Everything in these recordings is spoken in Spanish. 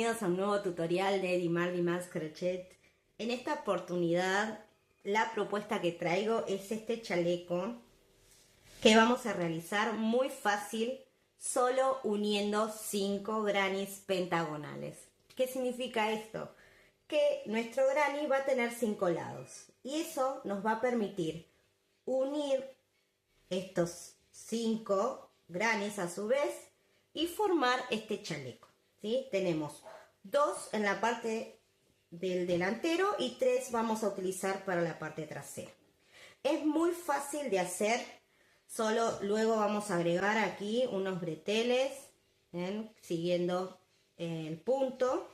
bienvenidos a un nuevo tutorial de Dimar Dimas Crochet. En esta oportunidad la propuesta que traigo es este chaleco que vamos a realizar muy fácil, solo uniendo 5 grannies pentagonales. ¿Qué significa esto? Que nuestro granny va a tener 5 lados y eso nos va a permitir unir estos 5 grannies a su vez y formar este chaleco, ¿sí? Tenemos 2 en la parte del delantero y 3 vamos a utilizar para la parte trasera. Es muy fácil de hacer, solo luego vamos a agregar aquí unos breteles, siguiendo el punto,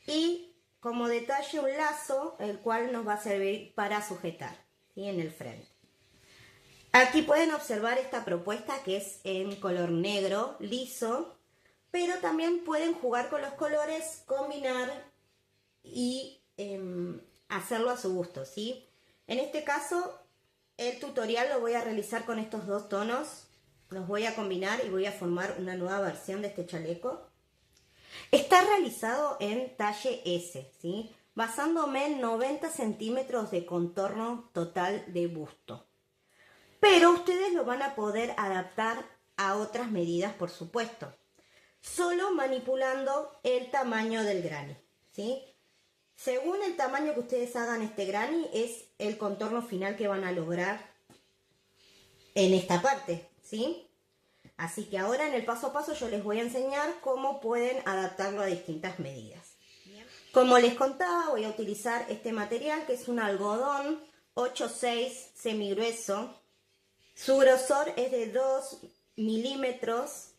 y como detalle un lazo, el cual nos va a servir para sujetar, ¿sí? En el frente. Aquí pueden observar esta propuesta que es en color negro, liso, pero también pueden jugar con los colores, combinar y hacerlo a su gusto, ¿sí? En este caso, el tutorial lo voy a realizar con estos dos tonos, los voy a combinar y voy a formar una nueva versión de este chaleco. Está realizado en talle S, ¿sí? Basándome en 90 centímetros de contorno total de busto. Pero ustedes lo van a poder adaptar a otras medidas, por supuesto. Solo manipulando el tamaño del granny, ¿sí? Según el tamaño que ustedes hagan este granny, es el contorno final que van a lograr en esta parte, ¿sí? Así que ahora en el paso a paso yo les voy a enseñar cómo pueden adaptarlo a distintas medidas. Como les contaba, voy a utilizar este material que es un algodón 8/6 semigrueso. Su grosor es de 2 milímetros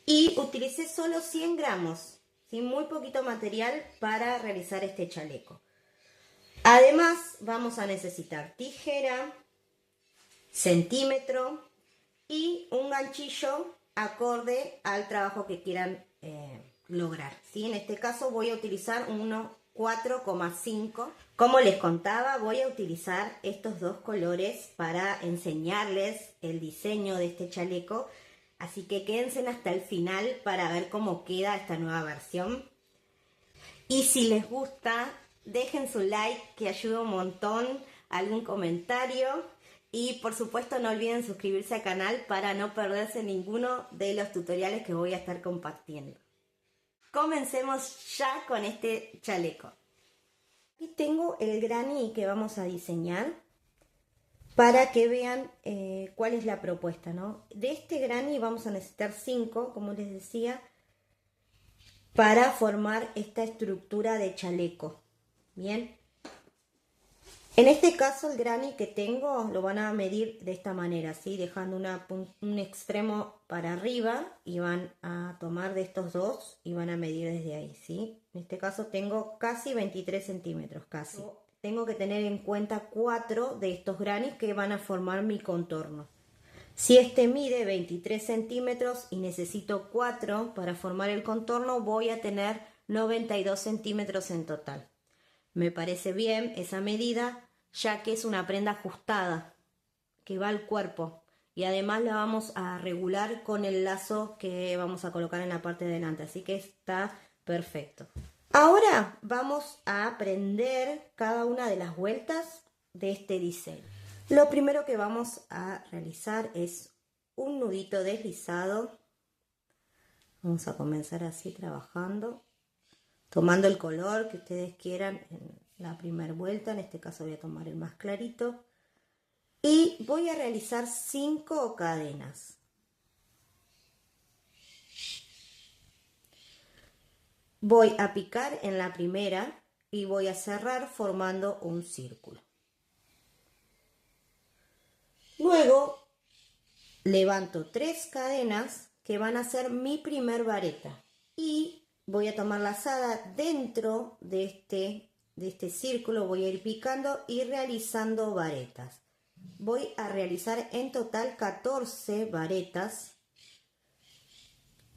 y utilicé solo 100 gramos, ¿sí? Muy poquito material para realizar este chaleco. Además vamos a necesitar tijera, centímetro y un ganchillo acorde al trabajo que quieran lograr, ¿sí? En este caso voy a utilizar uno 4,5. Como les contaba, voy a utilizar estos dos colores para enseñarles el diseño de este chaleco, así que quédense hasta el final para ver cómo queda esta nueva versión. Y si les gusta, dejen su like que ayuda un montón, algún comentario y por supuesto no olviden suscribirse al canal para no perderse ninguno de los tutoriales que voy a estar compartiendo. Comencemos ya con este chaleco. Aquí tengo el granny que vamos a diseñar para que vean cuál es la propuesta, ¿no? De este granny vamos a necesitar 5, como les decía, para formar esta estructura de chaleco. Bien. En este caso el granny que tengo lo van a medir de esta manera, ¿sí? Dejando un extremo para arriba y van a tomar de estos dos y van a medir desde ahí, ¿sí? En este caso tengo casi 23 centímetros, casi. Tengo que tener en cuenta 4 de estos grannies que van a formar mi contorno. Si este mide 23 centímetros y necesito 4 para formar el contorno, voy a tener 92 centímetros en total. Me parece bien esa medida, ya que es una prenda ajustada que va al cuerpo y además la vamos a regular con el lazo que vamos a colocar en la parte de delante, así que está perfecto. Ahora vamos a prender cada una de las vueltas de este diseño. Lo primero que vamos a realizar es un nudito deslizado. Vamos a comenzar así trabajando, tomando el color que ustedes quieran en la primera vuelta. En este caso voy a tomar el más clarito y voy a realizar 5 cadenas. Voy a picar en la primera y voy a cerrar formando un círculo. Luego levanto 3 cadenas que van a ser mi primer vareta y voy a tomar lazada dentro de este círculo, voy a ir picando y realizando varetas. Voy a realizar en total 14 varetas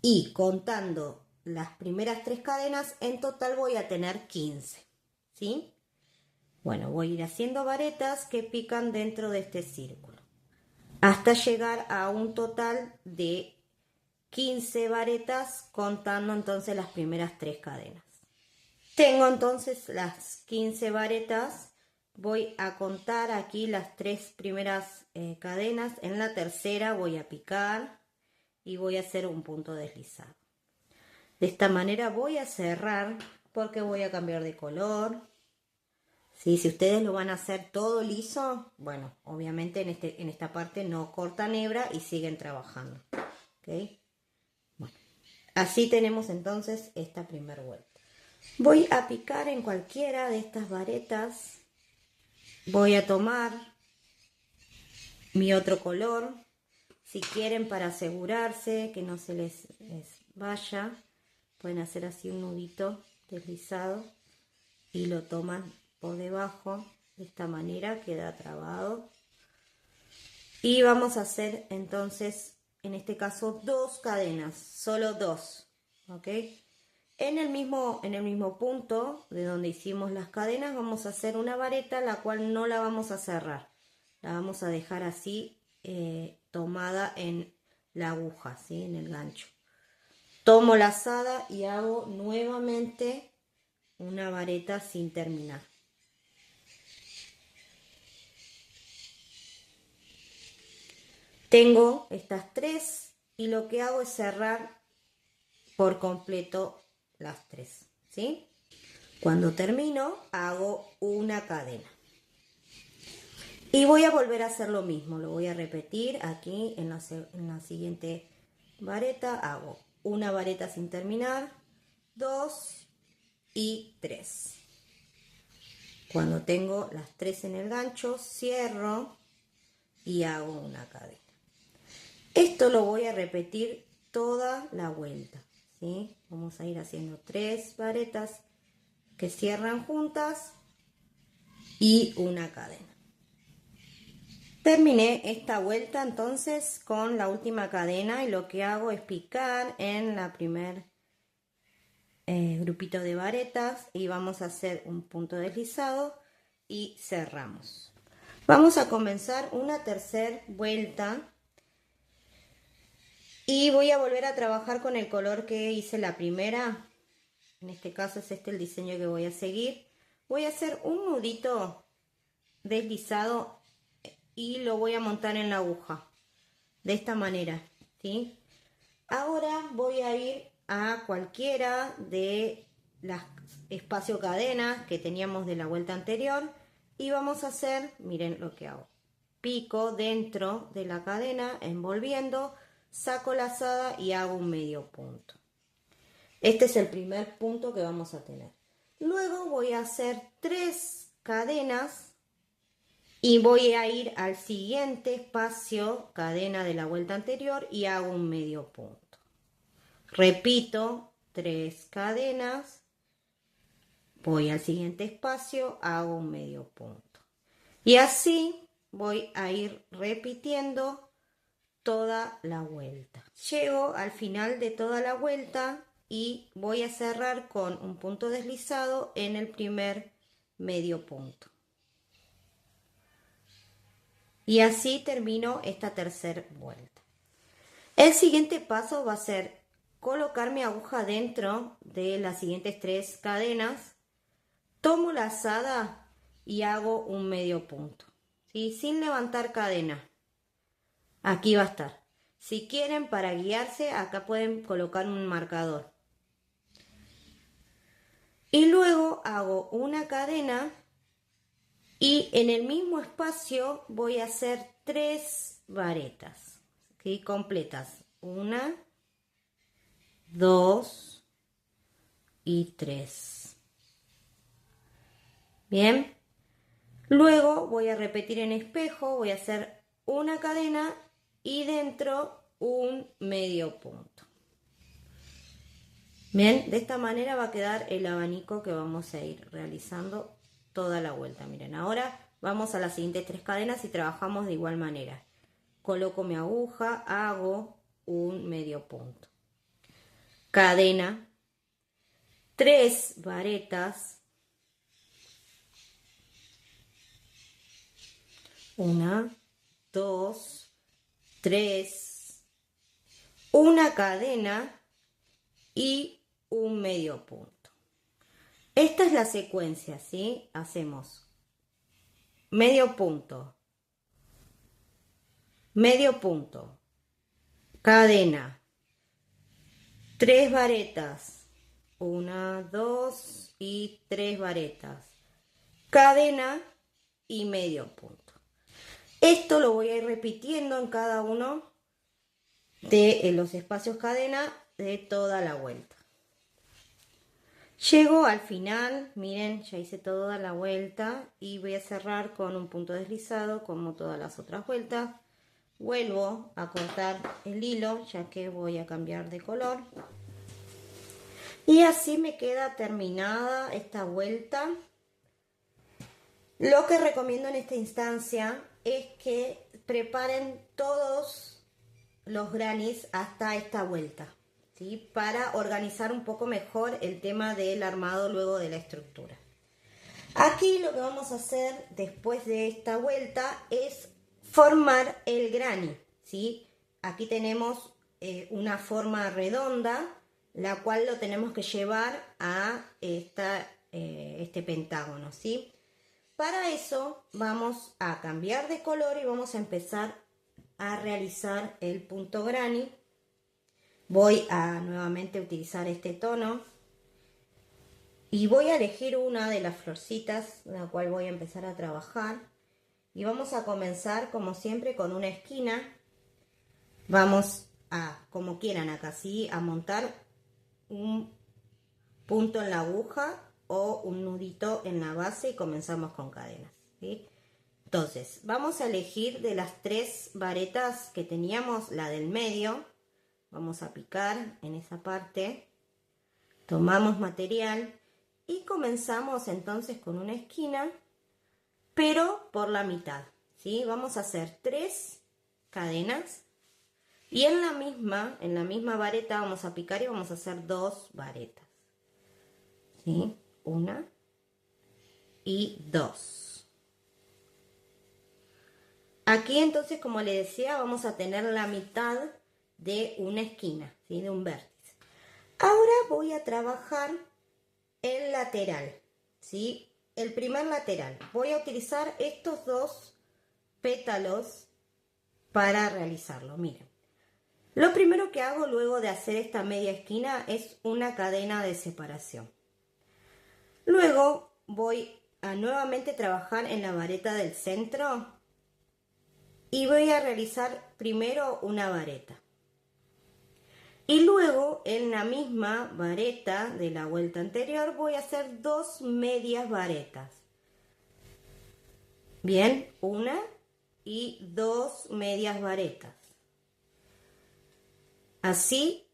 y contando las primeras 3 cadenas en total voy a tener 15, ¿sí? Bueno, voy a ir haciendo varetas que pican dentro de este círculo hasta llegar a un total de 15 varetas contando entonces las primeras 3 cadenas. Tengo entonces las 15 varetas, voy a contar aquí las 3 primeras cadenas, en la tercera voy a picar y voy a hacer un punto deslizado. De esta manera voy a cerrar porque voy a cambiar de color. ¿Sí? Si ustedes lo van a hacer todo liso, bueno, obviamente en esta parte no cortan hebra y siguen trabajando. ¿Okay? Bueno, así tenemos entonces esta primera vuelta. Voy a picar en cualquiera de estas varetas. Voy a tomar mi otro color. Si quieren, para asegurarse que no se les vaya, pueden hacer así un nudito deslizado y lo toman por debajo. De esta manera queda trabado. Y vamos a hacer entonces, en este caso, 2 cadenas, solo 2. ¿Ok? En el mismo punto de donde hicimos las cadenas vamos a hacer una vareta, la cual no la vamos a cerrar. La vamos a dejar así tomada en la aguja, ¿sí? En el gancho. Tomo la lazada y hago nuevamente una vareta sin terminar. Tengo estas 3 y lo que hago es cerrar por completo las 3, ¿sí? Cuando termino hago una cadena. Y voy a volver a hacer lo mismo, lo voy a repetir aquí en la siguiente vareta. Hago una vareta sin terminar, 2 y 3. Cuando tengo las 3 en el gancho, cierro y hago una cadena. Esto lo voy a repetir toda la vuelta, ¿sí? Vamos a ir haciendo 3 varetas que cierran juntas y una cadena. Terminé esta vuelta entonces con la última cadena y lo que hago es picar en la primer grupito de varetas y vamos a hacer un punto deslizado y cerramos. Vamos a comenzar una tercera vuelta y voy a volver a trabajar con el color que hice la primera. En este caso es este el diseño que voy a seguir. Voy a hacer un nudito deslizado y lo voy a montar en la aguja de esta manera, ¿sí? Ahora voy a ir a cualquiera de las espacio cadenas que teníamos de la vuelta anterior y vamos a hacer, miren lo que hago, pico dentro de la cadena envolviendo, saco la lazada y hago un medio punto. Este es el primer punto que vamos a tener. Luego voy a hacer 3 cadenas y voy a ir al siguiente espacio, cadena de la vuelta anterior y hago un medio punto. Repito, 3 cadenas, voy al siguiente espacio, hago un medio punto. Y así voy a ir repitiendo toda la vuelta. Llego al final de toda la vuelta y voy a cerrar con un punto deslizado en el primer medio punto. Y así termino esta tercera vuelta. El siguiente paso va a ser colocar mi aguja dentro de las siguientes 3 cadenas. Tomo la lazada y hago un medio punto, ¿sí? Sin levantar cadena. Aquí va a estar. Si quieren, para guiarse, acá pueden colocar un marcador. Y luego hago una cadena y en el mismo espacio voy a hacer 3 varetas, ¿sí? Completas. 1, 2 y 3. Bien. Luego voy a repetir en espejo, voy a hacer una cadena y dentro un medio punto. Bien, de esta manera va a quedar el abanico que vamos a ir realizando toda la vuelta. Miren, ahora vamos a las siguientes 3 cadenas y trabajamos de igual manera. Coloco mi aguja, hago un medio punto. Cadena, 3 varetas, 1, 2, 3, una cadena y un medio punto. Esta es la secuencia, ¿sí? Hacemos medio punto, cadena, 3 varetas, 1, 2 y 3 varetas, cadena y medio punto. Esto lo voy a ir repitiendo en cada uno de los espacios cadena de toda la vuelta. Llego al final, miren, ya hice toda la vuelta y voy a cerrar con un punto deslizado como todas las otras vueltas. Vuelvo a cortar el hilo ya que voy a cambiar de color. Y así me queda terminada esta vuelta. Lo que recomiendo en esta instancia es que preparen todos los grannies hasta esta vuelta, ¿sí? Para organizar un poco mejor el tema del armado luego de la estructura. Aquí lo que vamos a hacer después de esta vuelta es formar el granny, ¿sí? Aquí tenemos una forma redonda, la cual lo tenemos que llevar a este pentágono, ¿sí? Para eso vamos a cambiar de color y vamos a empezar a realizar el punto granny. Voy a nuevamente utilizar este tono y voy a elegir una de las florcitas, la cual voy a empezar a trabajar. Y vamos a comenzar como siempre con una esquina. Vamos a, como quieran acá, ¿sí? A montar un punto en la aguja o un nudito en la base y comenzamos con cadenas, ¿sí? Entonces vamos a elegir de las 3 varetas que teníamos la del medio. Vamos a picar en esa parte, tomamos material y comenzamos entonces con una esquina, pero por la mitad, ¿sí? Vamos a hacer 3 cadenas y en la misma vareta vamos a picar y vamos a hacer 2 varetas, ¿sí? 1 y 2. Aquí entonces, como les decía, vamos a tener la mitad de una esquina, ¿sí? De un vértice. Ahora voy a trabajar el lateral, ¿sí? El primer lateral. Voy a utilizar estos 2 pétalos para realizarlo. Miren, lo primero que hago luego de hacer esta media esquina es una cadena de separación. Luego voy a nuevamente trabajar en la vareta del centro y voy a realizar primero una vareta. Y luego en la misma vareta de la vuelta anterior voy a hacer 2 medias varetas. Bien, 1 y 2 medias varetas. Así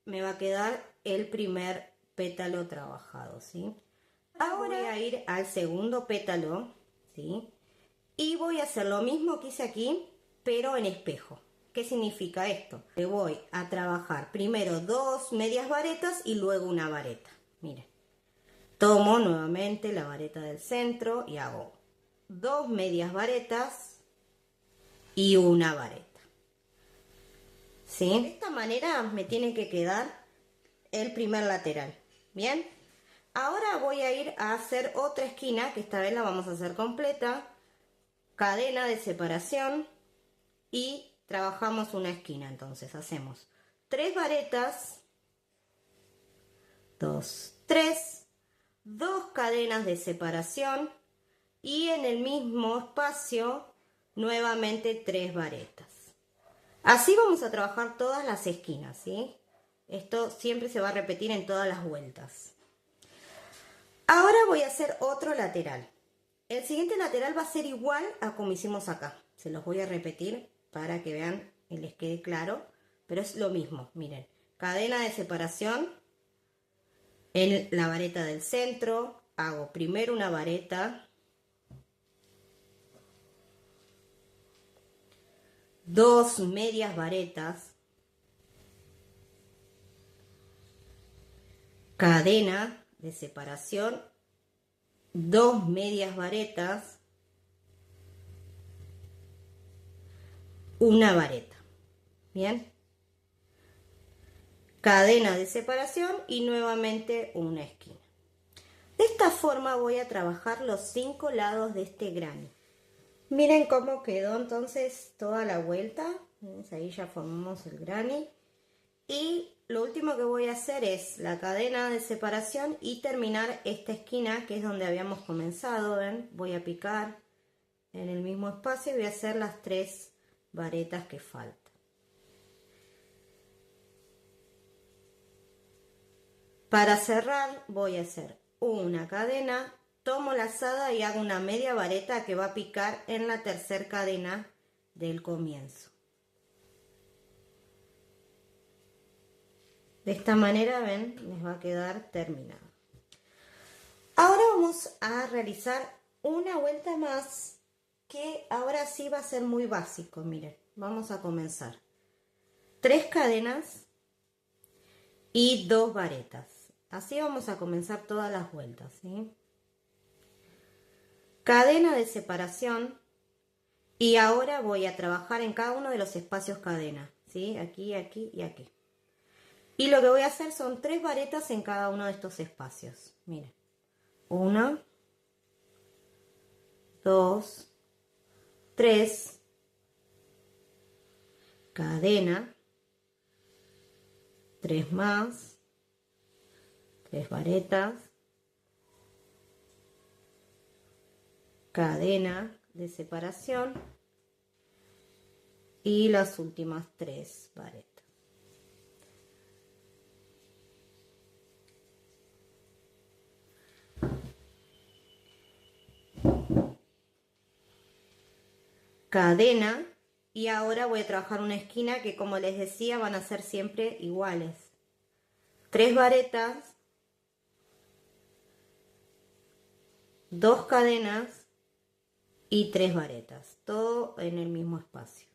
me va a quedar el primer pétalo trabajado, ¿sí? Ahora voy a ir al segundo pétalo, ¿sí? Y voy a hacer lo mismo que hice aquí, pero en espejo. ¿Qué significa esto? Que voy a trabajar primero 2 medias varetas y luego una vareta. Miren, tomo nuevamente la vareta del centro y hago 2 medias varetas y una vareta. ¿Sí? De esta manera me tiene que quedar el primer lateral. Bien, ahora voy a ir a hacer otra esquina, que esta vez la vamos a hacer completa. Cadena de separación y trabajamos una esquina. Entonces hacemos 3 varetas, 2, 3, 2 cadenas de separación y en el mismo espacio nuevamente 3 varetas. Así vamos a trabajar todas las esquinas, ¿sí? Esto siempre se va a repetir en todas las vueltas. Ahora voy a hacer otro lateral. El siguiente lateral va a ser igual a como hicimos acá. Se los voy a repetir para que vean y les quede claro, pero es lo mismo. Miren, cadena de separación en la vareta del centro. Hago primero una vareta, 2 medias varetas, cadena de separación, 2 medias varetas, una vareta. Bien, cadena de separación y nuevamente una esquina. De esta forma voy a trabajar los 5 lados de este granny. Miren cómo quedó entonces toda la vuelta. Ahí ya formamos el granny. Y lo último que voy a hacer es la cadena de separación y terminar esta esquina, que es donde habíamos comenzado. ¿Ven? Voy a picar en el mismo espacio y voy a hacer las 3 varetas que faltan. Para cerrar voy a hacer una cadena, tomo lazada y hago una media vareta que va a picar en la tercera cadena del comienzo. De esta manera, ven, les va a quedar terminado. Ahora vamos a realizar una vuelta más, que ahora sí va a ser muy básico. Miren, vamos a comenzar 3 cadenas y 2 varetas. Así vamos a comenzar todas las vueltas, ¿sí? Cadena de separación, y ahora voy a trabajar en cada uno de los espacios cadena, ¿sí? Aquí, aquí y aquí. Y lo que voy a hacer son 3 varetas en cada uno de estos espacios. Miren, 1, 2, 3, cadena, 3 más, 3 varetas, cadena de separación y las últimas 3 varetas. Cadena, y ahora voy a trabajar una esquina que, como les decía, van a ser siempre iguales. 3 varetas, 2 cadenas y 3 varetas, todo en el mismo espacio.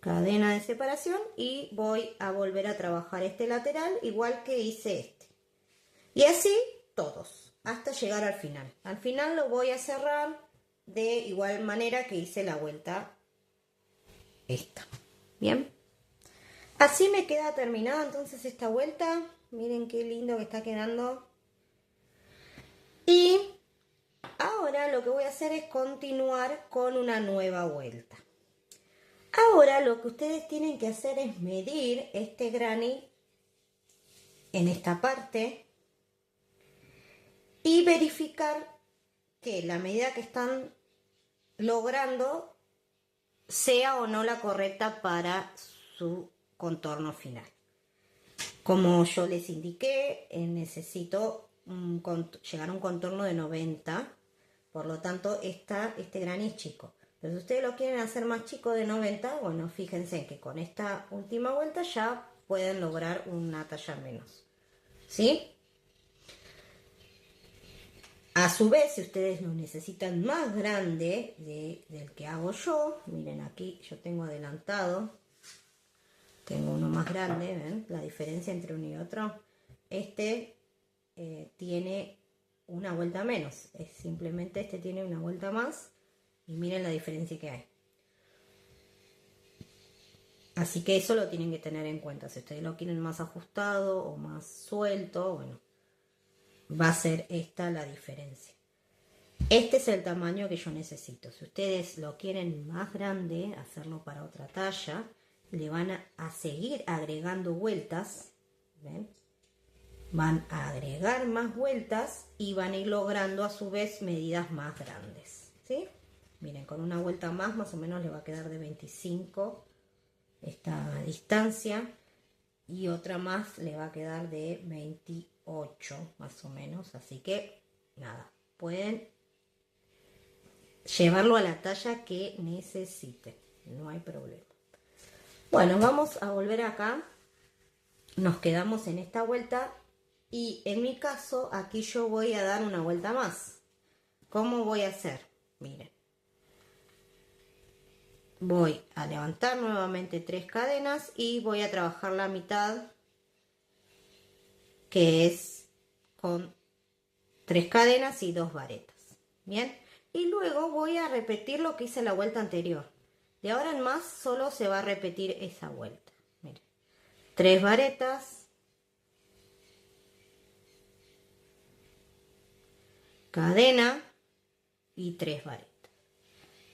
Cadena de separación y voy a volver a trabajar este lateral igual que hice este. Y así todos, hasta llegar al final. Al final lo voy a cerrar de igual manera que hice la vuelta esta. Bien. Así me queda terminada entonces esta vuelta. Miren qué lindo que está quedando. Y ahora lo que voy a hacer es continuar con una nueva vuelta. Ahora lo que ustedes tienen que hacer es medir este granny en esta parte y verificar que la medida que están logrando sea o no la correcta para su contorno final. Como yo les indiqué, necesito llegar a un contorno de 90, por lo tanto este granny es chico. Pero si ustedes lo quieren hacer más chico de 90, bueno, fíjense que con esta última vuelta ya pueden lograr una talla menos, ¿sí? A su vez, si ustedes lo necesitan más grande del que hago yo, miren aquí yo tengo adelantado, tengo uno más grande, ¿ven? La diferencia entre uno y otro. Este tiene una vuelta menos, simplemente este tiene una vuelta más y miren la diferencia que hay. Así que eso lo tienen que tener en cuenta. Si ustedes lo quieren más ajustado o más suelto, bueno, va a ser esta la diferencia. Este es el tamaño que yo necesito. Si ustedes lo quieren más grande, hacerlo para otra talla, le van a seguir agregando vueltas, ¿ven? Van a agregar más vueltas y van a ir logrando a su vez medidas más grandes, ¿sí? Miren, con una vuelta más o menos le va a quedar de 25 esta distancia y otra más le va a quedar de 28 más o menos. Así que nada, pueden llevarlo a la talla que necesiten, no hay problema. Bueno, vamos a volver acá, nos quedamos en esta vuelta y en mi caso aquí yo voy a dar una vuelta más. ¿Cómo voy a hacer? Miren, voy a levantar nuevamente 3 cadenas y voy a trabajar la mitad, que es con 3 cadenas y 2 varetas. Bien, y luego voy a repetir lo que hice en la vuelta anterior. De ahora en más solo se va a repetir esa vuelta. Miren, 3 varetas, cadena y 3 varetas.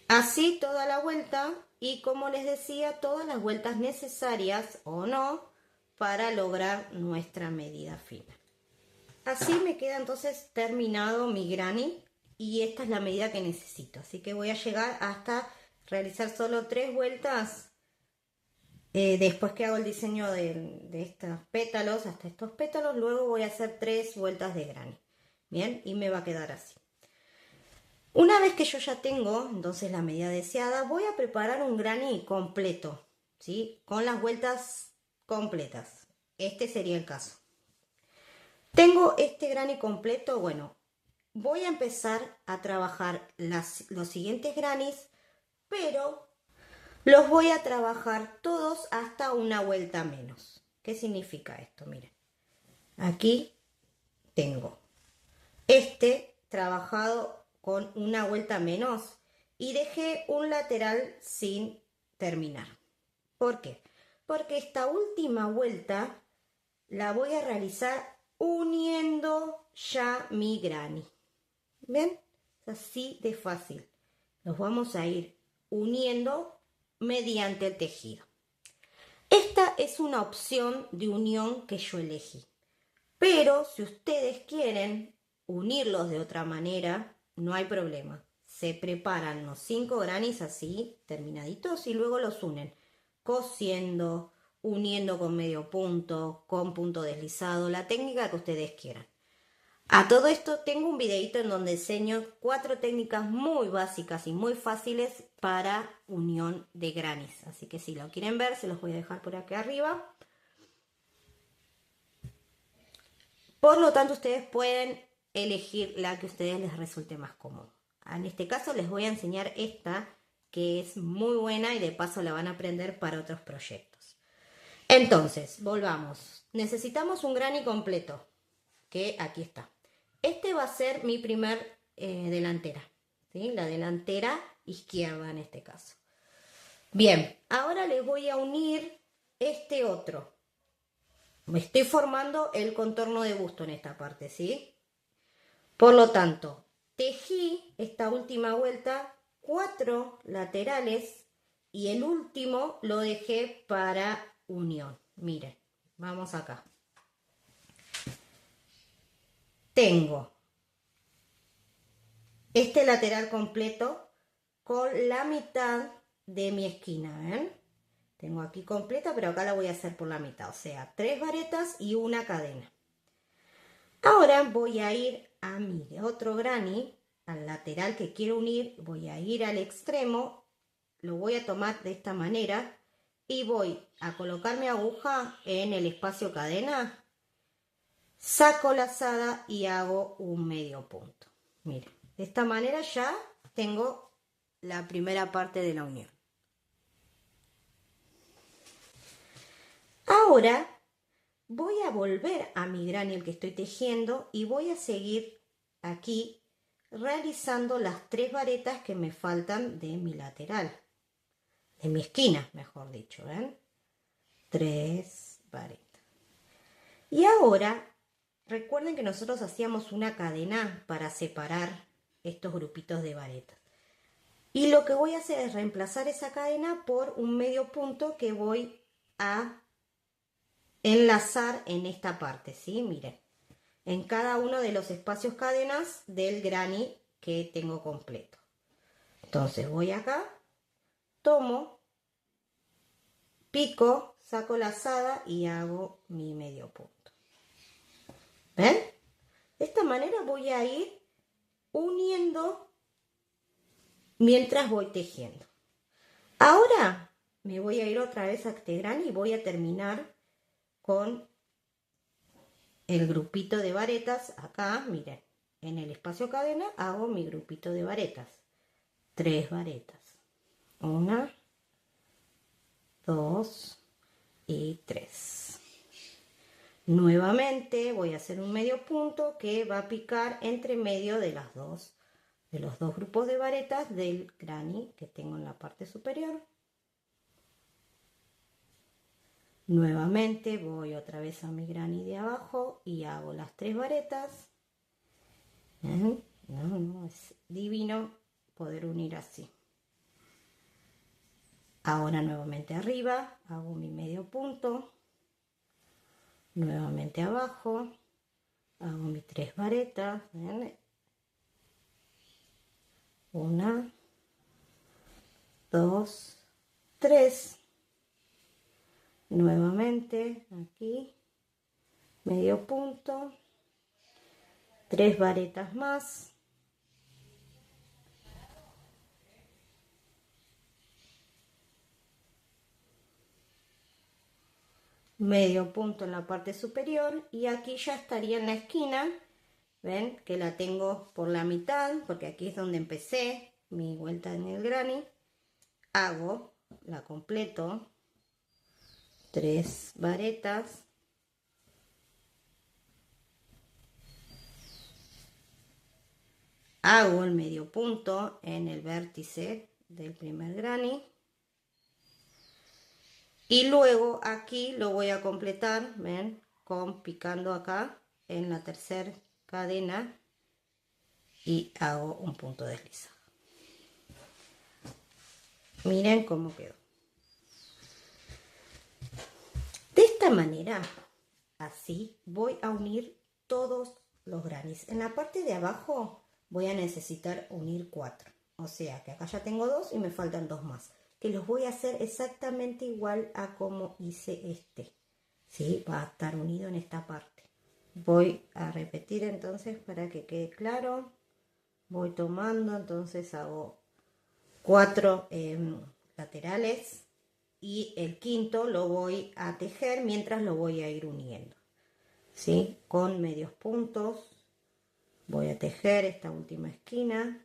Así toda la vuelta y, como les decía, todas las vueltas necesarias o no para lograr nuestra medida final. Así me queda entonces terminado mi granny y esta es la medida que necesito. Así que voy a llegar hasta realizar solo 3 vueltas. Después que hago el diseño de estos pétalos, hasta estos pétalos, luego voy a hacer 3 vueltas de granny. Bien, y me va a quedar así. Una vez que yo ya tengo entonces la medida deseada, voy a preparar un granny completo, ¿sí? Con las vueltas completas. Este sería el caso. Tengo este granny completo, bueno, voy a empezar a trabajar los siguientes grannies, pero los voy a trabajar todos hasta una vuelta menos. ¿Qué significa esto? Miren, aquí tengo este trabajado con una vuelta menos y dejé un lateral sin terminar. ¿Por qué? Porque esta última vuelta la voy a realizar uniendo ya mi granny. ¿Ven? Es así de fácil. Los vamos a ir uniendo mediante el tejido. Esta es una opción de unión que yo elegí. Pero si ustedes quieren unirlos de otra manera, no hay problema. Se preparan los 5 grannies así, terminaditos, y luego los unen cosiendo, uniendo con medio punto, con punto deslizado, la técnica que ustedes quieran. A todo esto tengo un videito en donde enseño 4 técnicas muy básicas y muy fáciles para unión de grannies. Así que si lo quieren ver, se los voy a dejar por aquí arriba. Por lo tanto, ustedes pueden elegir la que a ustedes les resulte más cómodo. En este caso les voy a enseñar esta, que es muy buena y de paso la van a aprender para otros proyectos. Entonces, volvamos. Necesitamos un granny completo, que aquí está. Este va a ser mi primer delantera, ¿sí? La delantera izquierda en este caso. Bien, ahora les voy a unir este otro. Me estoy formando el contorno de busto en esta parte, ¿sí? Por lo tanto, tejí esta última vuelta 4 laterales y el último lo dejé para unión. Miren, vamos acá. Tengo este lateral completo con la mitad de mi esquina, ¿ven? Tengo aquí completa, pero acá la voy a hacer por la mitad, o sea, 3 varetas y una cadena. Ahora voy a ir a mi otro granny, al lateral que quiero unir, voy a ir al extremo, lo voy a tomar de esta manera y voy a colocar mi aguja en el espacio cadena, saco lazada y hago un medio punto. Miren, de esta manera ya tengo la primera parte de la unión. Ahora voy a volver a mi granny el que estoy tejiendo y voy a seguir aquí realizando las 3 varetas que me faltan de mi lateral, de mi esquina, mejor dicho, ¿ven? 3 varetas. Y ahora, recuerden que nosotros hacíamos una cadena para separar estos grupitos de varetas. Y lo que voy a hacer es reemplazar esa cadena por un medio punto que voy a enlazar en esta parte, ¿sí? Miren, en cada uno de los espacios cadenas del granny que tengo completo. Entonces voy acá, tomo, pico, saco lazada y hago mi medio punto. ¿Ven? De esta manera voy a ir uniendo mientras voy tejiendo. Ahora me voy a ir otra vez a este granny y voy a terminar con el grupito de varetas. Acá, miren, en el espacio cadena hago mi grupito de varetas. 3 varetas. 1, 2 y 3. Nuevamente voy a hacer un medio punto que va a picar entre medio de los dos grupos de varetas del granny que tengo en la parte superior. Nuevamente voy otra vez a mi granny de abajo y hago las 3 varetas. No, es divino poder unir así. Ahora nuevamente arriba, hago mi medio punto, nuevamente abajo, hago mis 3 varetas, ¿ven? 1, 2, 3, nuevamente aquí, medio punto, 3 varetas más, medio punto en la parte superior y aquí ya estaría en la esquina. Ven que la tengo por la mitad porque aquí es donde empecé mi vuelta en el granny. Hago, la completo, 3 varetas, hago el medio punto en el vértice del primer granny y luego aquí lo voy a completar, ven, con picando acá en la tercera cadena y hago un punto deslizado. Miren cómo quedó. De esta manera, así voy a unir todos los grannies. En la parte de abajo voy a necesitar unir 4. O sea que acá ya tengo 2 y me faltan 2 más. Que los voy a hacer exactamente igual a como hice este. ¿Sí? Va a estar unido en esta parte. Voy a repetir entonces para que quede claro. Voy tomando, entonces hago 4 laterales. Y el quinto lo voy a tejer mientras lo voy a ir uniendo, ¿sí? Con medios puntos voy a tejer esta última esquina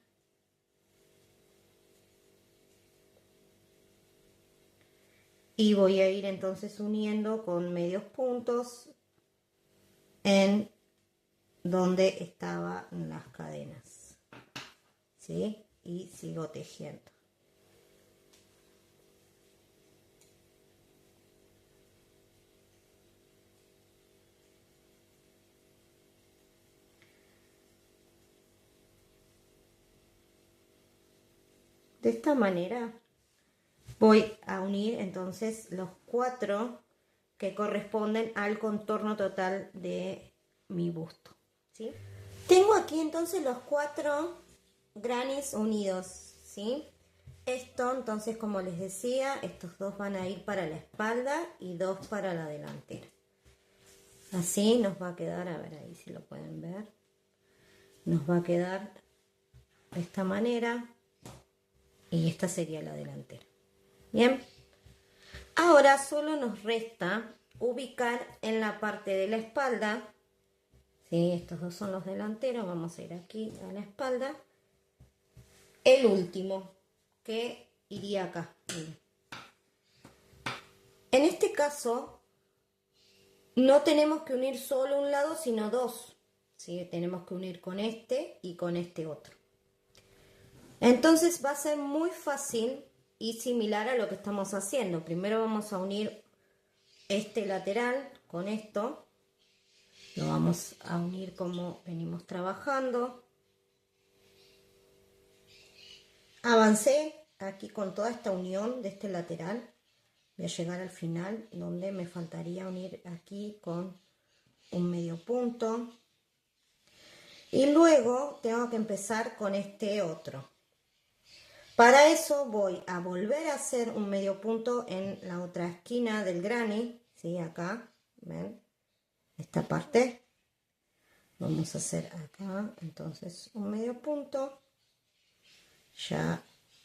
y voy a ir entonces uniendo con medios puntos en donde estaban las cadenas, ¿sí? Y sigo tejiendo. De esta manera voy a unir entonces los 4 que corresponden al contorno total de mi busto, ¿sí? Tengo aquí entonces los 4 grannies unidos, ¿sí? Esto entonces, como les decía, estos 2 van a ir para la espalda y 2 para la delantera. Así nos va a quedar, a ver ahí si lo pueden ver, nos va a quedar de esta manera y esta sería la delantera. Bien, ahora solo nos resta ubicar en la parte de la espalda, ¿sí? Estos 2 son los delanteros, vamos a ir aquí a la espalda, el último que iría acá. Miren. En este caso no tenemos que unir solo un lado sino 2, ¿sí? Tenemos que unir con este y con este otro. Entonces va a ser muy fácil y similar a lo que estamos haciendo. Primero vamos a unir este lateral con esto, lo vamos a unir como venimos trabajando. Avancé aquí con toda esta unión de este lateral, voy a llegar al final donde me faltaría unir aquí con un medio punto y luego tengo que empezar con este otro. Para eso voy a volver a hacer un medio punto en la otra esquina del granny, ¿sí? Acá, ¿ven? Esta parte. Vamos a hacer acá, entonces, un medio punto. Ya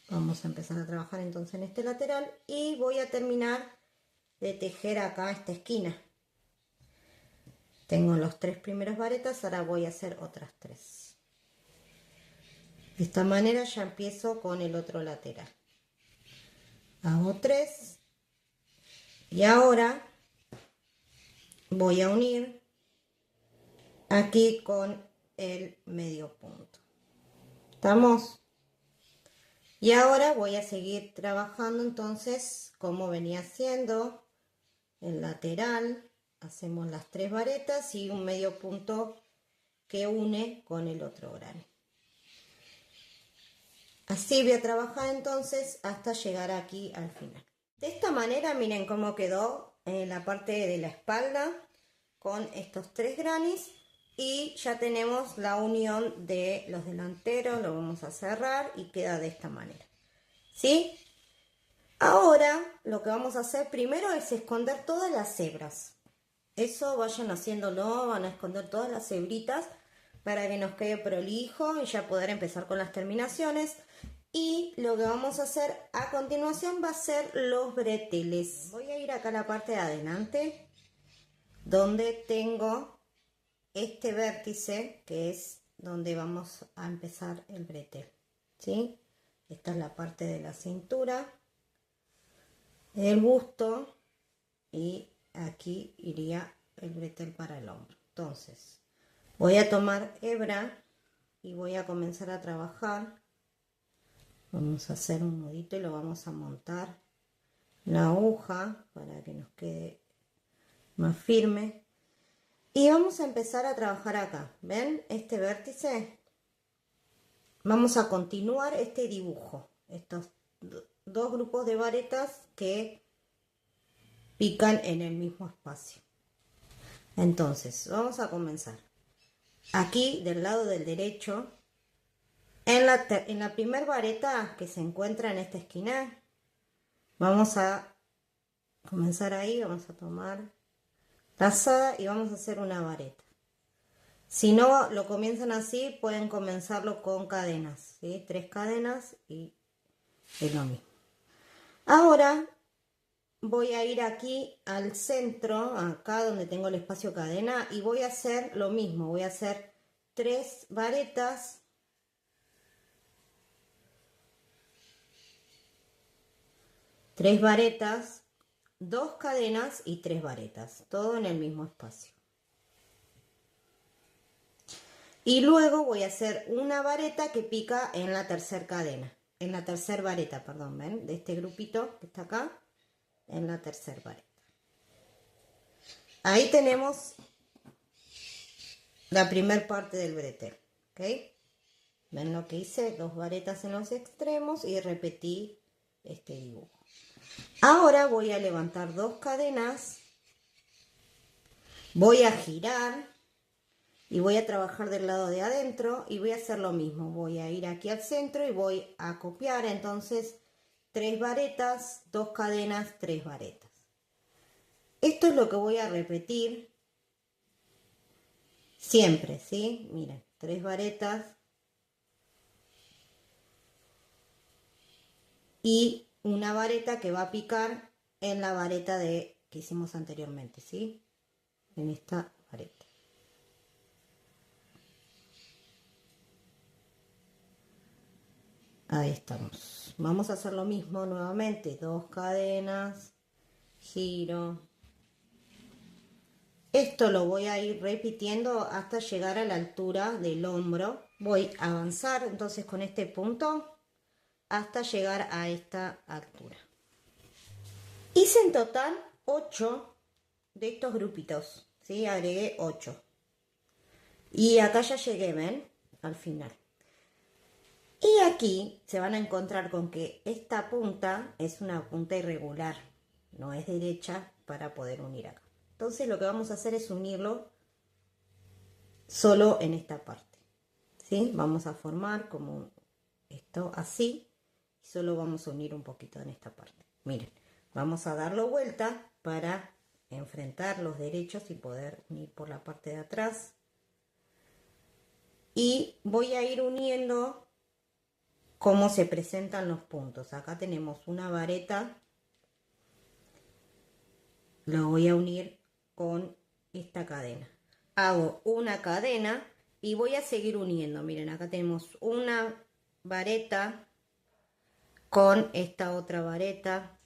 vamos a empezar a trabajar entonces en este lateral y voy a terminar de tejer acá esta esquina. Tengo los 3 primeros varetas, ahora voy a hacer otras 3. De esta manera ya empiezo con el otro lateral. Hago 3 y ahora voy a unir aquí con el medio punto. ¿Estamos? Y ahora voy a seguir trabajando entonces como venía haciendo. el lateral, hacemos las 3 varetas y un medio punto que une con el otro granny. Así voy a trabajar entonces hasta llegar aquí al final. De esta manera miren cómo quedó la parte de la espalda con estos 3 grannies y ya tenemos la unión de los delanteros. Lo vamos a cerrar y queda de esta manera, ¿sí? Ahora lo que vamos a hacer primero es esconder todas las hebras. Eso vayan haciéndolo, van a esconder todas las hebritas para que nos quede prolijo y ya poder empezar con las terminaciones. Y lo que vamos a hacer a continuación va a ser los breteles. Voy a ir acá a la parte de adelante donde tengo este vértice que es donde vamos a empezar el bretel, ¿sí? Esta es la parte de la cintura, el busto y aquí iría el bretel para el hombro. Entonces voy a tomar hebra y voy a comenzar a trabajar. Vamos a hacer un nudito y lo vamos a montar la aguja para que nos quede más firme y vamos a empezar a trabajar acá. ¿Ven este vértice? Vamos a continuar este dibujo, estos dos grupos de varetas que pican en el mismo espacio. Entonces vamos a comenzar aquí del lado del derecho. En la primer vareta que se encuentra en esta esquina, vamos a comenzar ahí, vamos a tomar lazada y vamos a hacer una vareta. Si no lo comienzan así, pueden comenzarlo con cadenas, ¿sí? 3 cadenas y es lo mismo. Ahora voy a ir aquí al centro, acá donde tengo el espacio cadena, y voy a hacer lo mismo, voy a hacer 3 varetas. 3 varetas, 2 cadenas y 3 varetas, todo en el mismo espacio. Y luego voy a hacer una vareta que pica en la tercera cadena, en la tercera vareta, perdón, ¿ven? De este grupito que está acá, en la tercera vareta. Ahí tenemos la primera parte del bretel, ¿ok? ¿Ven lo que hice? 2 varetas en los extremos y repetí este dibujo. Ahora voy a levantar 2 cadenas, voy a girar y voy a trabajar del lado de adentro y voy a hacer lo mismo. Voy a ir aquí al centro y voy a copiar entonces 3 varetas, 2 cadenas, 3 varetas. Esto es lo que voy a repetir siempre, ¿sí? Miren, 3 varetas y una vareta que va a picar en la vareta que hicimos anteriormente, ¿sí? En esta vareta. Ahí estamos. Vamos a hacer lo mismo nuevamente. 2 cadenas, giro. Esto lo voy a ir repitiendo hasta llegar a la altura del hombro. Voy a avanzar entonces con este punto hasta llegar a esta altura. Hice en total 8 de estos grupitos, ¿sí? Agregué 8. Y acá ya llegué, ¿ven? Al final. Y aquí se van a encontrar con que esta punta es una punta irregular, no es derecha para poder unir acá. Entonces lo que vamos a hacer es unirlo solo en esta parte, ¿sí? Vamos a formar como esto así y solo vamos a unir un poquito en esta parte. Miren, vamos a darlo vuelta para enfrentar los derechos y poder unir por la parte de atrás. Y voy a ir uniendo cómo se presentan los puntos. Acá tenemos una vareta, lo voy a unir con esta cadena. Hago una cadena y voy a seguir uniendo. Miren, acá tenemos una vareta con esta otra vareta.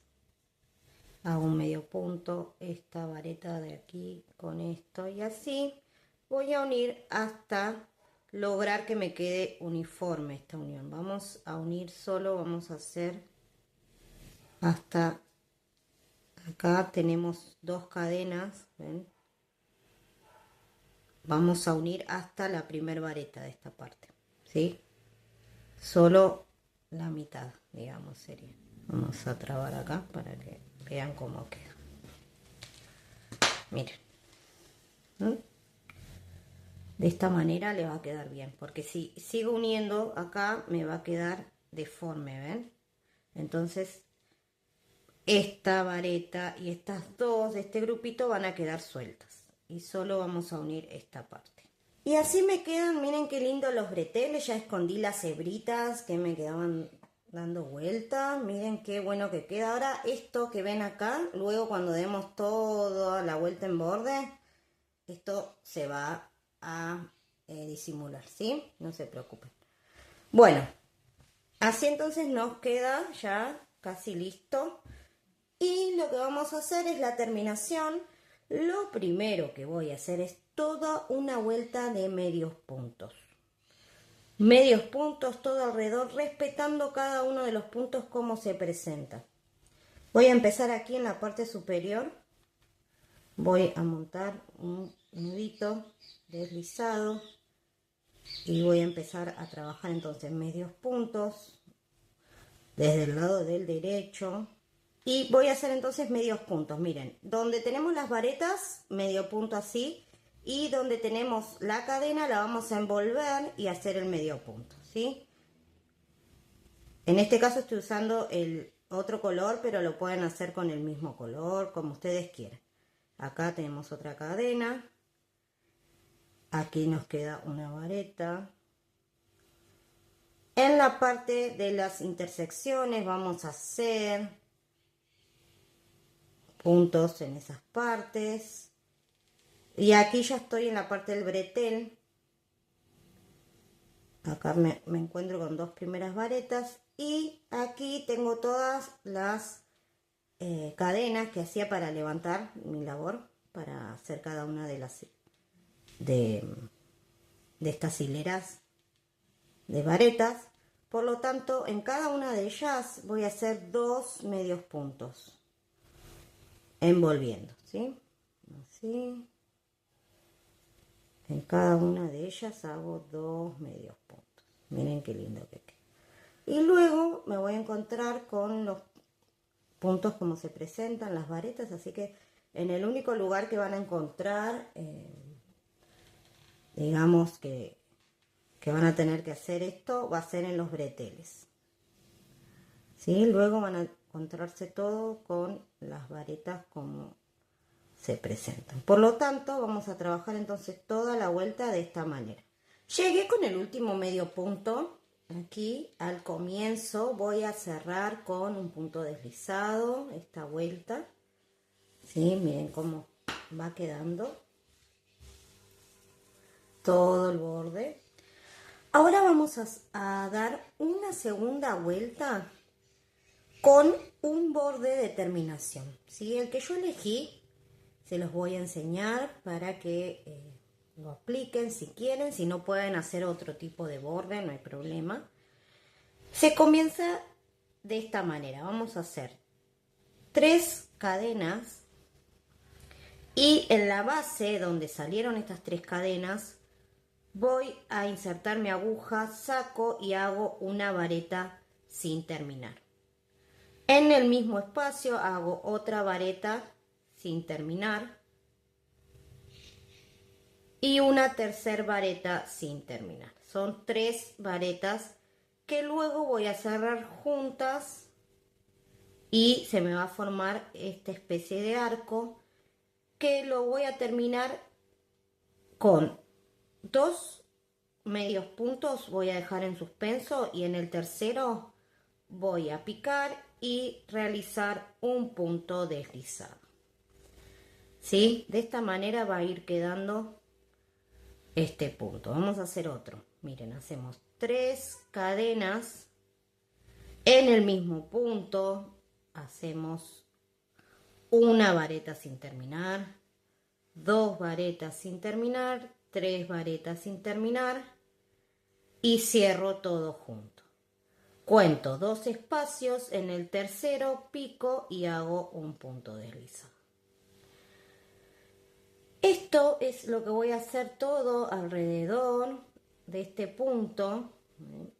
Hago un medio punto, esta vareta de aquí con esto y así. Voy a unir hasta lograr que me quede uniforme esta unión. Vamos a unir solo, vamos a hacer hasta Acá tenemos 2 cadenas, ¿ven? Vamos a unir hasta la primera vareta de esta parte, ¿sí? Solo la mitad, digamos, sería. Vamos a trabar acá para que vean cómo queda. Miren. ¿Mm? De esta manera le va a quedar bien, porque si sigo uniendo acá me va a quedar deforme, ¿ven? Entonces esta vareta y estas dos de este grupito van a quedar sueltas y solo vamos a unir esta parte. Y así me quedan, miren qué lindo los breteles. Ya escondí las hebritas que me quedaban dando vueltas. Miren qué bueno que queda. Ahora esto que ven acá, luego cuando demos toda la vuelta en borde, esto se va a disimular, ¿sí? No se preocupen. Bueno, así entonces nos queda ya casi listo. Y lo que vamos a hacer es la terminación. Lo primero que voy a hacer es toda una vuelta de medios puntos. Medios puntos todo alrededor, respetando cada uno de los puntos como se presenta. Voy a empezar aquí en la parte superior. Voy a montar un nudito deslizado y voy a empezar a trabajar entonces medios puntos desde el lado del derecho. Y voy a hacer entonces medios puntos. Miren, donde tenemos las varetas, medio punto así. Y donde tenemos la cadena, la vamos a envolver y hacer el medio punto, ¿sí? En este caso estoy usando el otro color, pero lo pueden hacer con el mismo color, como ustedes quieran. Acá tenemos otra cadena. Aquí nos queda una vareta. En la parte de las intersecciones vamos a hacer puntos en esas partes. Y aquí ya estoy en la parte del bretel. Acá me encuentro con 2 primeras varetas. Y aquí tengo todas las cadenas que hacía para levantar mi labor. Para hacer cada una de las de estas hileras de varetas. Por lo tanto, en cada una de ellas voy a hacer 2 medios puntos. Envolviendo, ¿sí? Así. En cada una de ellas hago 2 medios puntos. Miren qué lindo que queda. Y luego me voy a encontrar con los puntos como se presentan, las varetas. Así que en el único lugar que van a encontrar, digamos que van a tener que hacer esto, va a ser en los breteles. ¿Sí? Luego van a encontrarse todo con las varetas como se presentan. Por lo tanto, vamos a trabajar entonces toda la vuelta de esta manera. Llegué con el último medio punto. Aquí al comienzo voy a cerrar con un punto deslizado esta vuelta. ¿Sí? Miren cómo va quedando todo el borde. Ahora vamos a dar una segunda vuelta con un borde de terminación. ¿Sí? El que yo elegí se los voy a enseñar para que lo apliquen si quieren. Si no, pueden hacer otro tipo de borde, no hay problema. Se comienza de esta manera. Vamos a hacer 3 cadenas y en la base donde salieron estas 3 cadenas voy a insertar mi aguja, saco y hago una vareta sin terminar. En el mismo espacio hago otra vareta sin terminar y una tercera vareta sin terminar. Son 3 varetas que luego voy a cerrar juntas y se me va a formar esta especie de arco que lo voy a terminar con 2 medios puntos. Voy a dejar en suspenso y en el tercero voy a picar y realizar un punto deslizado. ¿Sí? De esta manera va a ir quedando este punto. Vamos a hacer otro. Miren, hacemos 3 cadenas en el mismo punto. Hacemos una vareta sin terminar, 2 varetas sin terminar, 3 varetas sin terminar y cierro todo junto. cuento 2 espacios, en el tercero pico y hago un punto deslizado. Esto es lo que voy a hacer todo alrededor de este punto.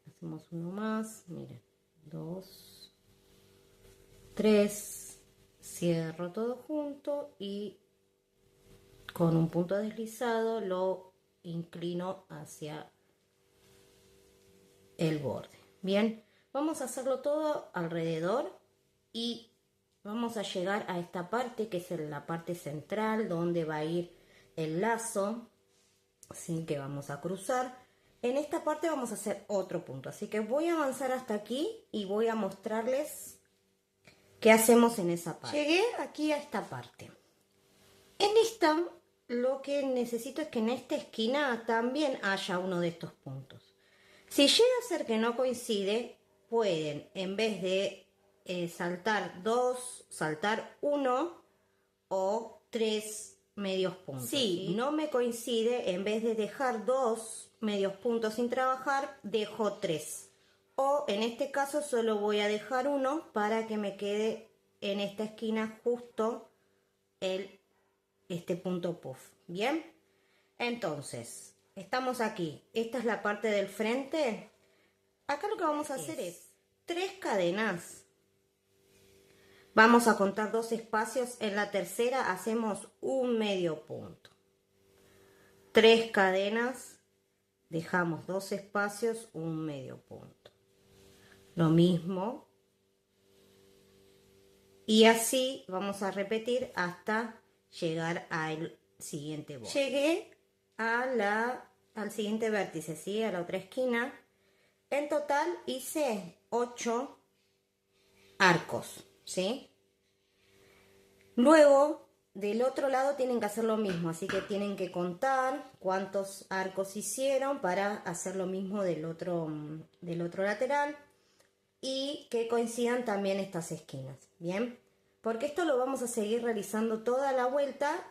Hacemos uno más, miren, 2, 3, cierro todo junto y con un punto deslizado lo inclino hacia el borde. Bien, vamos a hacerlo todo alrededor y vamos a llegar a esta parte que es la parte central donde va a ir el lazo, así que vamos a cruzar. En esta parte vamos a hacer otro punto, así que voy a avanzar hasta aquí y voy a mostrarles qué hacemos en esa parte. Llegué aquí a esta parte. En esta lo que necesito es que en esta esquina también haya uno de estos puntos. Si llega a ser que no coincide, pueden, en vez de saltar 2, saltar 1 o 3 medios puntos. Si no me coincide, en vez de dejar 2 medios puntos sin trabajar, dejo 3. O en este caso solo voy a dejar 1 para que me quede en esta esquina justo este punto puff. Bien, entonces estamos aquí. Esta es la parte del frente. Acá lo que vamos a hacer es 3 cadenas. Vamos a contar 2 espacios. En la tercera hacemos un medio punto. 3 cadenas. Dejamos 2 espacios, un medio punto. Lo mismo. Y así vamos a repetir hasta llegar al siguiente borde. Llegué al siguiente vértice, ¿sí? A la otra esquina. En total hice 8 arcos, ¿sí? Luego, del otro lado tienen que hacer lo mismo, así que tienen que contar cuántos arcos hicieron para hacer lo mismo del otro lateral y que coincidan también estas esquinas, ¿bien? Porque esto lo vamos a seguir realizando toda la vuelta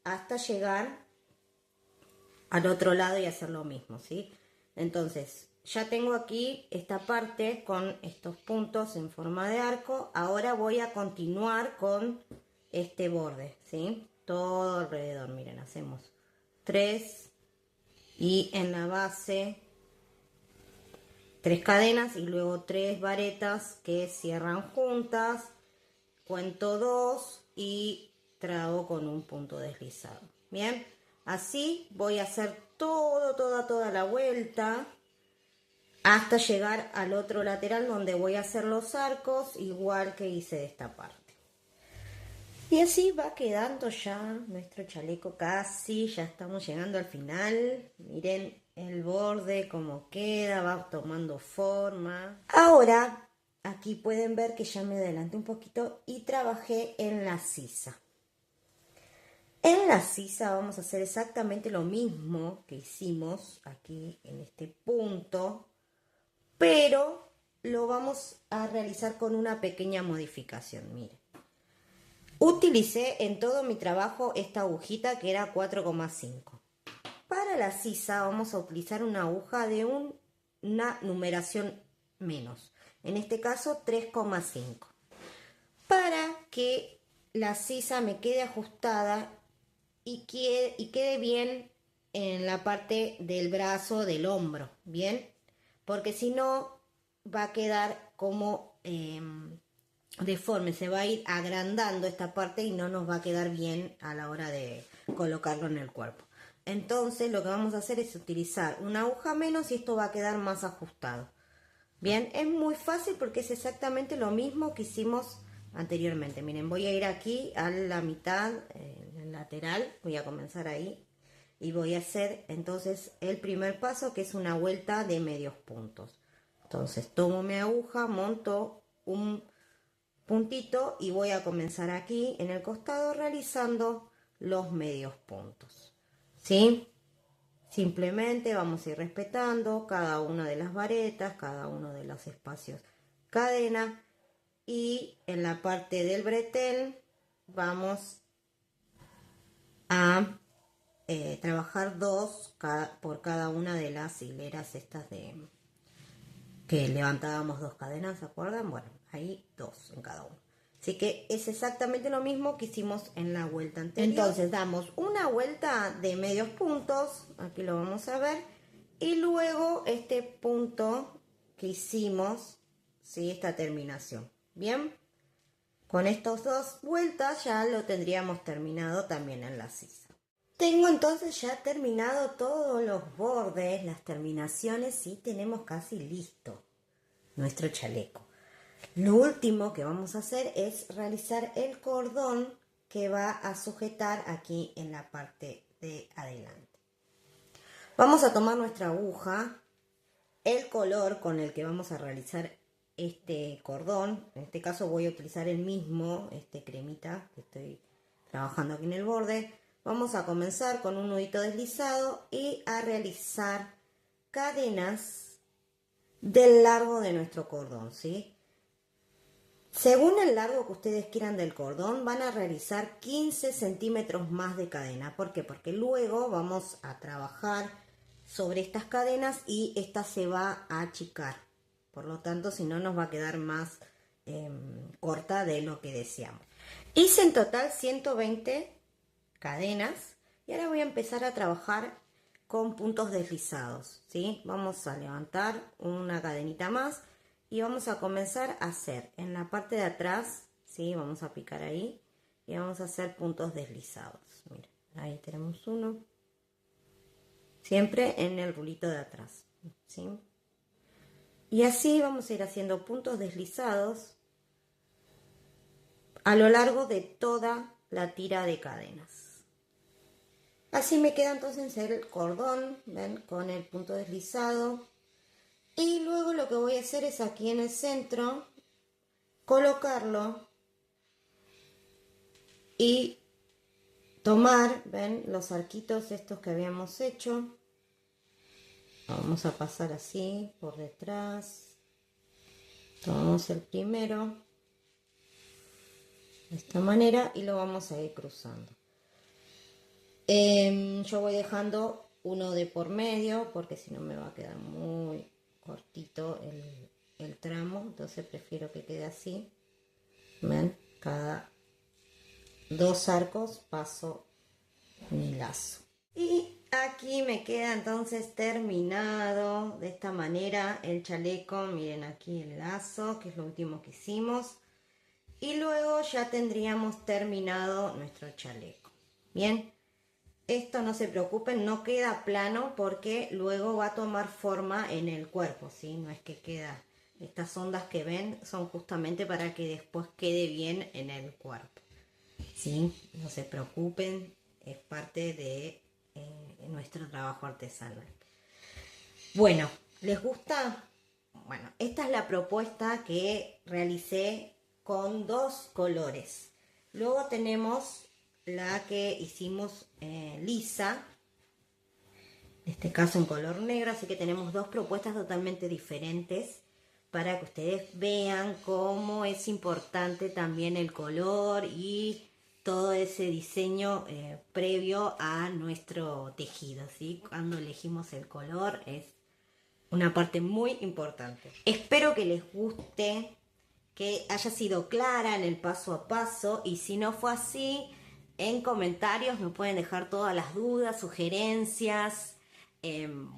hasta llegar al otro lado y hacer lo mismo, ¿sí? Entonces, ya tengo aquí esta parte con estos puntos en forma de arco. Ahora voy a continuar con este borde, ¿sí? Todo alrededor, miren, hacemos 3 y en la base 3 cadenas y luego 3 varetas que cierran juntas. Cuento 2 y trago con un punto deslizado. Bien, así voy a hacer toda la vuelta hasta llegar al otro lateral donde voy a hacer los arcos igual que hice de esta parte. Y así va quedando ya nuestro chaleco casi, ya estamos llegando al final. Miren el borde como queda, va tomando forma. Ahora aquí pueden ver que ya me adelanté un poquito y trabajé en la sisa. En la sisa vamos a hacer exactamente lo mismo que hicimos aquí en este punto, pero lo vamos a realizar con una pequeña modificación. Miren, utilicé en todo mi trabajo esta agujita que era 4,5. Para la sisa vamos a utilizar una aguja de una numeración menos. En este caso 3,5. Para que la sisa me quede ajustada y quede bien en la parte del brazo, del hombro, ¿bien? Porque si no va a quedar como deforme, se va a ir agrandando esta parte y no nos va a quedar bien a la hora de colocarlo en el cuerpo. Entonces lo que vamos a hacer es utilizar una aguja menos y esto va a quedar más ajustado. Bien, es muy fácil porque es exactamente lo mismo que hicimos anteriormente. Miren, voy a ir aquí a la mitad, en el lateral, voy a comenzar ahí y voy a hacer entonces el primer paso, que es una vuelta de medios puntos. Entonces tomo mi aguja, monto un puntito y voy a comenzar aquí en el costado realizando los medios puntos, ¿sí? Simplemente vamos a ir respetando cada una de las varetas, cada uno de los espacios cadena, y en la parte del bretel vamos a trabajar 2 por cada una de las hileras estas que levantábamos 2 cadenas, ¿se acuerdan? Bueno, ahí 2 en cada uno. Así que es exactamente lo mismo que hicimos en la vuelta anterior. Entonces damos una vuelta de medios puntos, aquí lo vamos a ver, y luego este punto que hicimos, ¿sí? Esta terminación. Bien, con estas 2 vueltas ya lo tendríamos terminado también en la sisa. Tengo entonces ya terminado todos los bordes, las terminaciones, y tenemos casi listo nuestro chaleco. Lo último que vamos a hacer es realizar el cordón que va a sujetar aquí en la parte de adelante. Vamos a tomar nuestra aguja, el color con el que vamos a realizar este cordón. En este caso voy a utilizar el mismo, cremita que estoy trabajando aquí en el borde. Vamos a comenzar con un nudito deslizado y a realizar cadenas del largo de nuestro cordón, ¿sí? Según el largo que ustedes quieran del cordón, van a realizar 15 centímetros más de cadena. ¿Por qué? Porque luego vamos a trabajar sobre estas cadenas y esta se va a achicar. Por lo tanto, si no, nos va a quedar más corta de lo que deseamos. Hice en total 120 cadenas y ahora voy a empezar a trabajar con puntos deslizados, ¿sí? Vamos a levantar una cadenita más. Y vamos a comenzar a hacer en la parte de atrás, ¿sí? Vamos a picar ahí y vamos a hacer puntos deslizados. Miren, ahí tenemos uno. Siempre en el rulito de atrás, ¿sí? Y así vamos a ir haciendo puntos deslizados a lo largo de toda la tira de cadenas. Así me queda entonces el cordón, ¿ven? Con el punto deslizado. Y luego lo que voy a hacer es aquí en el centro colocarlo y tomar, ven, los arquitos estos que habíamos hecho. Vamos a pasar así por detrás. Tomamos el primero de esta manera y lo vamos a ir cruzando. Yo voy dejando uno de por medio porque si no me va a quedar muy cortito el tramo, entonces prefiero que quede así. ¿Ven? Cada 2 arcos paso mi lazo. Y aquí me queda entonces terminado de esta manera el chaleco. Miren aquí el lazo, que es lo último que hicimos. Y luego ya tendríamos terminado nuestro chaleco. Bien. Esto no se preocupen, no queda plano porque luego va a tomar forma en el cuerpo, ¿sí? No es que queda, estas ondas que ven son justamente para que después quede bien en el cuerpo, ¿sí? No se preocupen, es parte de nuestro trabajo artesanal. Bueno, ¿les gusta? Bueno, esta es la propuesta que realicé con 2 colores. Luego tenemos la que hicimos lisa, en este caso en color negro, así que tenemos 2 propuestas totalmente diferentes para que ustedes vean cómo es importante también el color y todo ese diseño previo a nuestro tejido, ¿sí? Cuando elegimos el color es una parte muy importante. Espero que les guste, que haya sido clara en el paso a paso, y si no fue así, en comentarios me pueden dejar todas las dudas, sugerencias.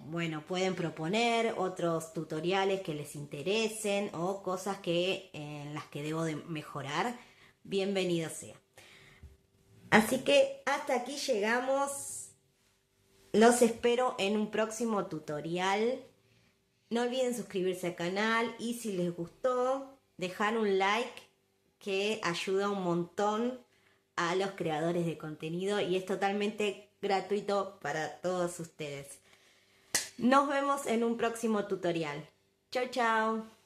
Bueno, pueden proponer otros tutoriales que les interesen o cosas en las que debo de mejorar. Bienvenido sea. Así que hasta aquí llegamos. Los espero en un próximo tutorial. No olviden suscribirse al canal y si les gustó, dejar un like que ayuda un montón a los creadores de contenido y es totalmente gratuito para todos ustedes. Nos vemos en un próximo tutorial. Chao, chao.